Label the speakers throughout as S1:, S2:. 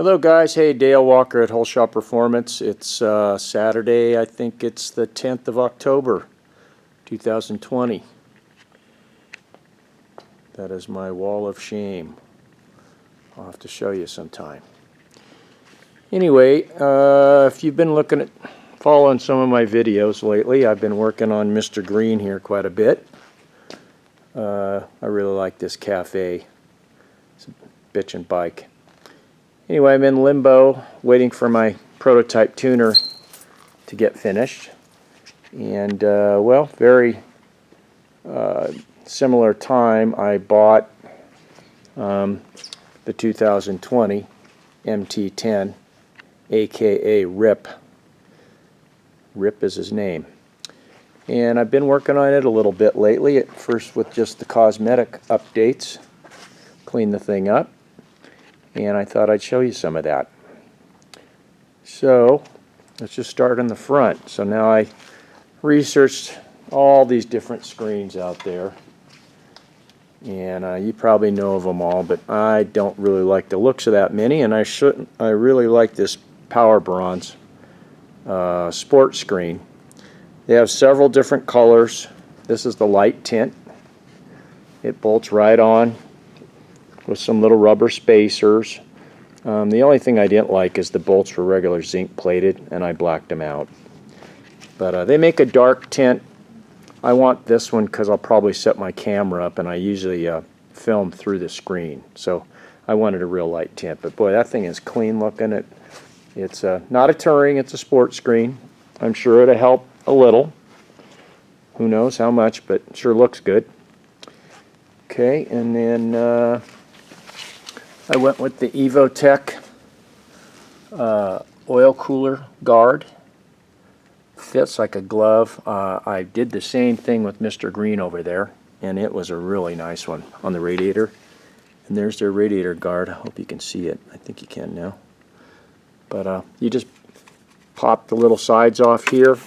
S1: Hello guys, hey, Dale Walker at Holeshot Performance. It's Saturday, I think it's the 10th of October, 2020. That is my wall of shame. I'll have to show you sometime. Anyway, if you've been following some of my videos lately, I've been working on Mr. Green here quite a bit. I really like this cafe. It's a bitchin' bike. Anyway, I'm in limbo waiting for my prototype tuner to get finished. And, well, very similar time I bought the 2020 MT-10, aka RIP. RIP is his name. And I've been working on it a little bit lately, at first with just the cosmetic updates, clean the thing up. And I thought I'd show you some of that. So let's just start in the front. So now I researched all these different screens out there, and you probably know of them all, but I don't really like the looks of that many, and I really like this Power Bronze sport screen. They have several different colors. This is the light tint. It bolts right on with some little rubber spacers. The only thing I didn't like is the bolts were regular zinc plated, and I blacked them out. But they make a dark tint. I want this one because I'll probably set my camera up, and I usually film through the screen. So I wanted a real light tint. But boy, that thing is clean looking. It's not a touring, it's a sports screen. I'm sure it'll help a little. Who knows how much, but it sure looks good. Okay, and then I went with the Evotech oil cooler guard. Fits like a glove. I did the same thing with Mr. Green over there, and it was a really nice one on the radiator. And there's their radiator guard. I hope you can see it. I think you can now. But you just pop the little sides off here.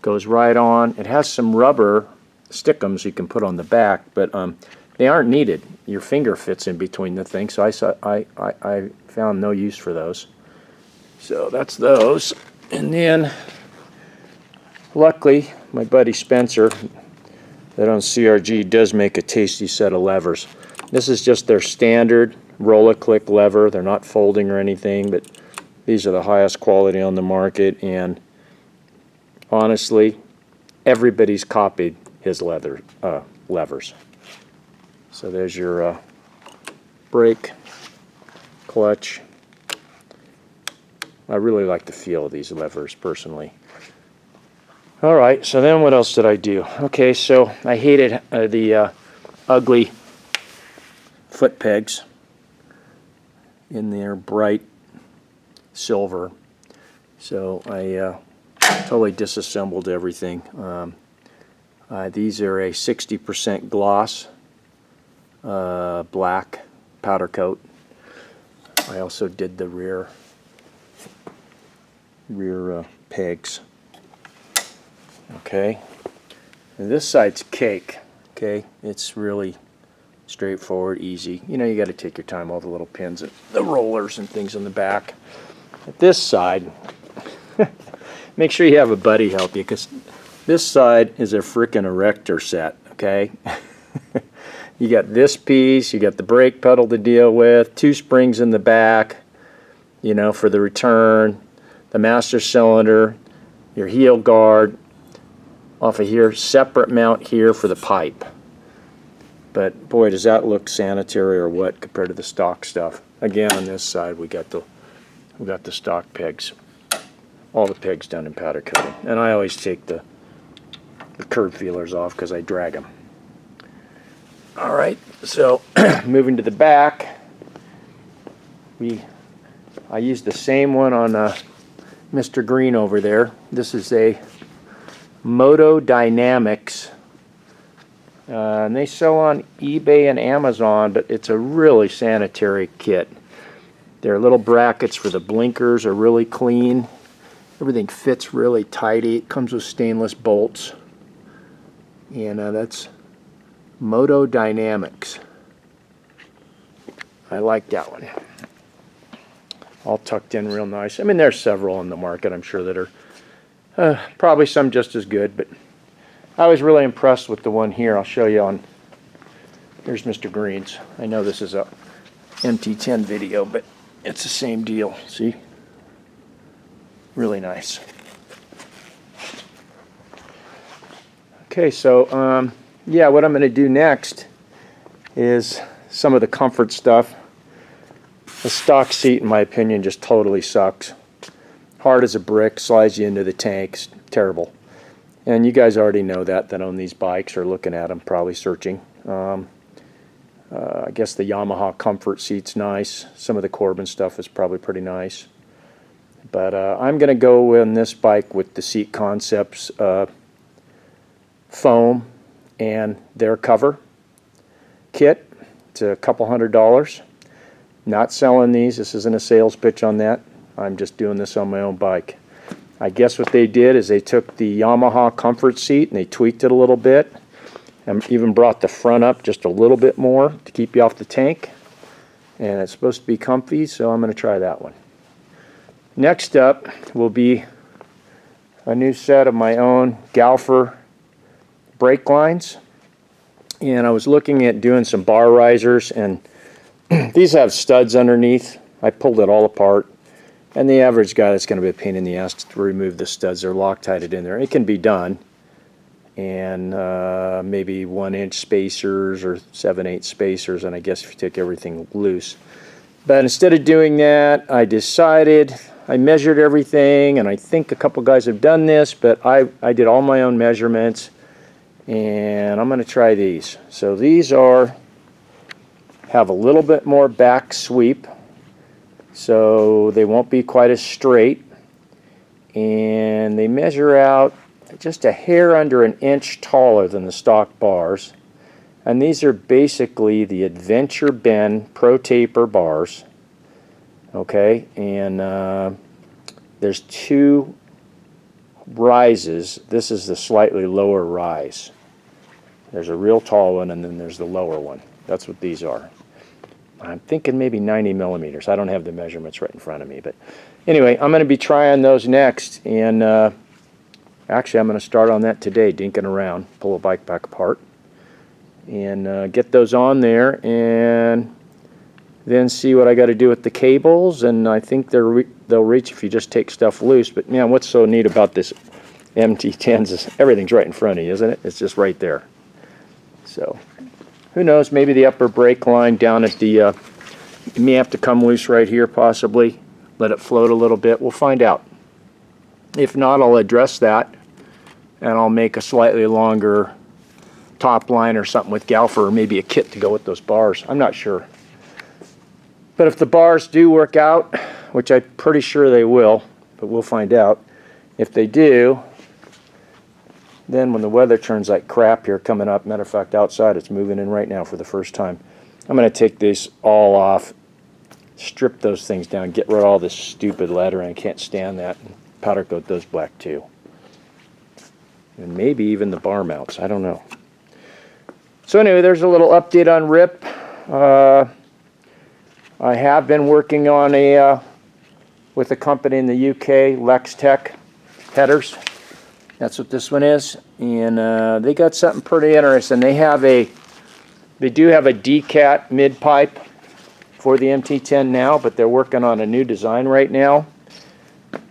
S1: Goes right on. It has some rubber stickums you can put on the back, but they aren't needed. Your finger fits in between the things, so I found no use for those. So that's those. And then, luckily, my buddy Spencer, that on CRG, does make a tasty set of levers. This is just their standard roll-a-click lever. They're not folding or anything, but these are the highest quality on the market, and honestly, everybody's copied his levers. So there's your brake, clutch. I really like the feel of these levers personally. Alright, so then what else did I do? Okay, so I hated the ugly foot pegs in their bright silver. So I totally disassembled everything. These are a 60% gloss black powder coat. I also did the rear pegs. Okay, and this side's cake. Okay, it's really straightforward, easy. You know, you got to take your time, all the little pins and the rollers and things on the back. At this side, make sure you have a buddy help you, because this side is a frickin' erector set. Okay. You got this piece, you got the brake pedal to deal with, 2 springs in the back, you know, for the return, the master cylinder, your heel guard off of here, separate mount here for the pipe. But boy, does that look sanitary or what compared to the stock stuff. Again, on this side we got the stock pegs, all the pegs done in powder coating, and I always take the curb feelers off because I drag them. Alright, so moving to the back, I used the same one on Mr. Green over there. This is a Moto Dynamics, and they sell on eBay and Amazon, but it's a really sanitary kit. Their little brackets for the blinkers are really clean. Everything fits really tidy. It comes with stainless bolts, and that's Moto Dynamics. I like that one. all tucked in real nice. I mean, there's several on the market, I'm sure, that are probably some just as good, but I was really impressed with the one here. I'll show you on, here's Mr. Green's. I know this is a MT-10 video, but it's the same deal. See? Really nice. Okay, so yeah, what I'm going to do next is some of the comfort stuff. The stock seat, in my opinion, just totally sucks. Hard as a brick, slides you into the tanks. Terrible. And you guys already know that own these bikes or looking at them, probably searching. I guess the Yamaha comfort seat's nice. Some of the Corbin stuff is probably pretty nice. But I'm going to go in this bike with the Seat Concepts foam and their cover kit. It's a couple $100. Not selling these. This isn't a sales pitch on that. I'm just doing this on my own bike. I guess what they did is they took the Yamaha comfort seat and they tweaked it a little bit. And even brought the front up just a little bit more to keep you off the tank. And it's supposed to be comfy, so I'm going to try that one. Next up will be a new set of my own Galfer brake lines. And I was looking at doing some bar risers, and these have studs underneath. I pulled it all apart. And the average guy, that's going to be a pain in the ass to remove the studs. They're Loctited in there. It can be done. And maybe 1-inch spacers or 7/8 spacers, and I guess if you take everything loose. But instead of doing that, I decided, I measured everything, and I think a couple guys have done this, but I did all my own measurements, and I'm going to try these. So these have a little bit more back sweep, so they won't be quite as straight, and they measure out just a hair under an inch taller than the stock bars. And these are basically the Adventure Bend Pro Taper bars. Okay, and there's two rises. This is the slightly lower rise. There's a real tall one, and then there's the lower one. That's what these are. I'm thinking maybe 90 millimeters. I don't have the measurements right in front of me, but anyway, I'm going to be trying those next, and actually, I'm going to start on that today, dinking around, pull a bike back apart, and get those on there, and then see what I got to do with the cables. And I think they'll reach if you just take stuff loose. But man, what's so neat about this MT-10s is everything's right in front of you, isn't it? It's just right there. So who knows? Maybe the upper brake line down at the it may have to come loose right here, possibly. Let it float a little bit. We'll find out. If not, I'll address that, and I'll make a slightly longer top line or something with Galfer, or maybe a kit to go with those bars. I'm not sure. But if the bars do work out, which I'm pretty sure they will, but we'll find out. If they do, then when the weather turns like crap here coming up, matter of fact, outside it's moving in right now for the first time, I'm going to take these all off, strip those things down, get rid of all this stupid lettering. I can't stand that. Powder coat those black too. And maybe even the bar mounts. I don't know. So anyway, there's a little update on RIP. I have been working on with a company in the UK, Lextech headers. That's what this one is. And they got something pretty interesting. They do have a DCAT mid pipe for the MT-10 now, but they're working on a new design right now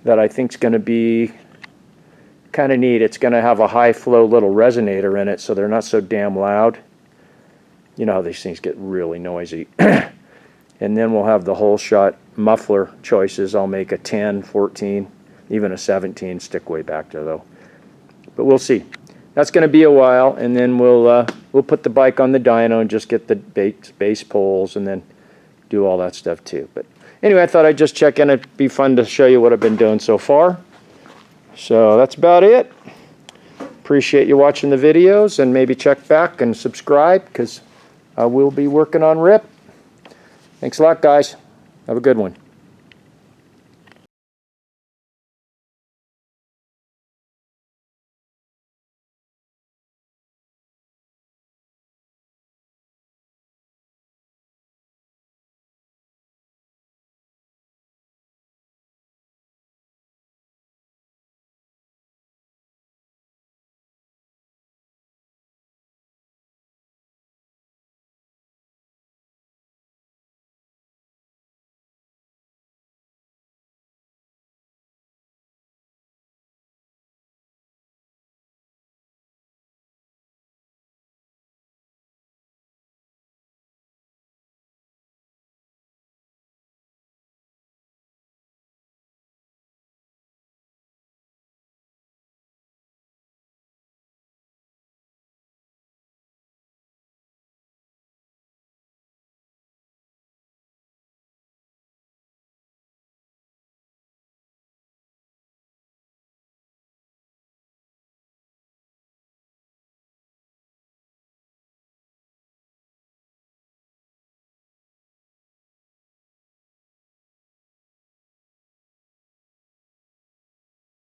S1: that I think is going to be kind of neat. It's going to have a high flow little resonator in it, so they're not so damn loud. You know how these things get really noisy. And then we'll have the Holeshot muffler choices. I'll make a 10, 14, even a 17, stick way back there though. But we'll see. That's going to be a while, and then we'll put the bike on the dyno and just get the base poles and then do all that stuff too. But anyway, I thought I'd just check in. It'd be fun to show you what I've been doing so far. So that's about it. Appreciate you watching the videos, and maybe check back and subscribe, because I will be working on RIP. Thanks a lot, guys. Have a good one.